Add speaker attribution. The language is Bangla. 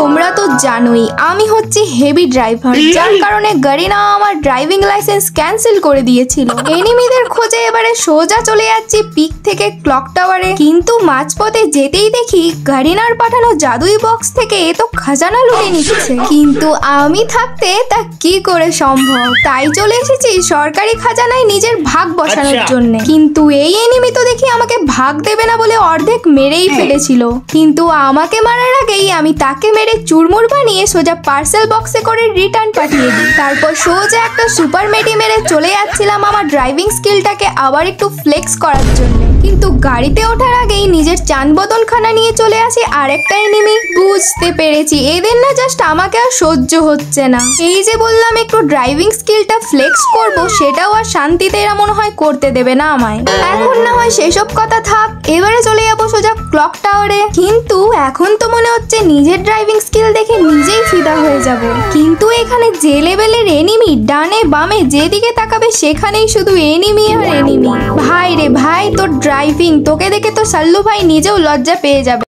Speaker 1: তোমরা তো জানোই আমি হচ্ছে হেভি ড্রাইভার, যার কারণে গারিনা আমার ড্রাইভিং লাইসেন্স ক্যান্সেল করে দিয়েছিল। এনিমিদের খোঁজে এবারে সোজা চলে যাচ্ছি পিক থেকে ক্লক টাওয়ারে, কিন্তু মাঝপথে যেতেই দেখি গারিনার পাঠানো জাদুই বক্স থেকে এ তো খাজানা লুটে নিচ্ছে, কিন্তু আমি থাকতে তা কি করে সম্ভব? তাই চলে এসেছি সরকারি খাজানায় নিজের ভাগ বসানোর জন্য। কিন্তু এই এনিমি তো দেখি আমাকে ভাগ দেবে না বলে অর্ধেক মেরেই ফেলেছিল, কিন্তু আমাকে মারার আগেই আমি তাকে মেরে চুরমুর বানিয়ে সোজা পার্সেল বক্সে করে রিটার্ন পাঠিয়ে দিই। তারপর সোজা একটা সুপার মেডি মেরে চলে যাচ্ছিলাম আমার ড্রাইভিং স্কিলটাকে আবার একটু ফ্লেক্স করার জন্য, কিন্তু গাড়িতে ওঠার আগেই নিজের চান বদলখানা নিয়ে চলে আসে আরেকটা এনিমি। বুঝতে পেরেছি এদের না জাস্ট আমাকে আর সহ্য হচ্ছে না। এই যে বললাম একটু ড্রাইভিং স্কিলটা ফ্লেক্স করব, সেটাও আর শান্তিতে এরা মনে হয় করতে দেবে না আমায়। এখন না হয় সেসব কথা থাক, এবারে চলে যাবো সোজা ক্লক টাওয়ারে। কিন্তু এখন তো মনে হচ্ছে নিজের ড্রাইভিং স্কিল দেখে নিজেই ফিদা হয়ে যাব, কিন্তু এখানে যে লেভেলের এনিমি, ডানে বামে যেদিকে তাকাবে সেখানেই শুধু এনিমি আর এনিমি। ভাই রে ভাই, তোর ড্রাইভিং তোকে দেখে তো সাল্লু ভাই নিজেও লজ্জা পেয়ে যাবে।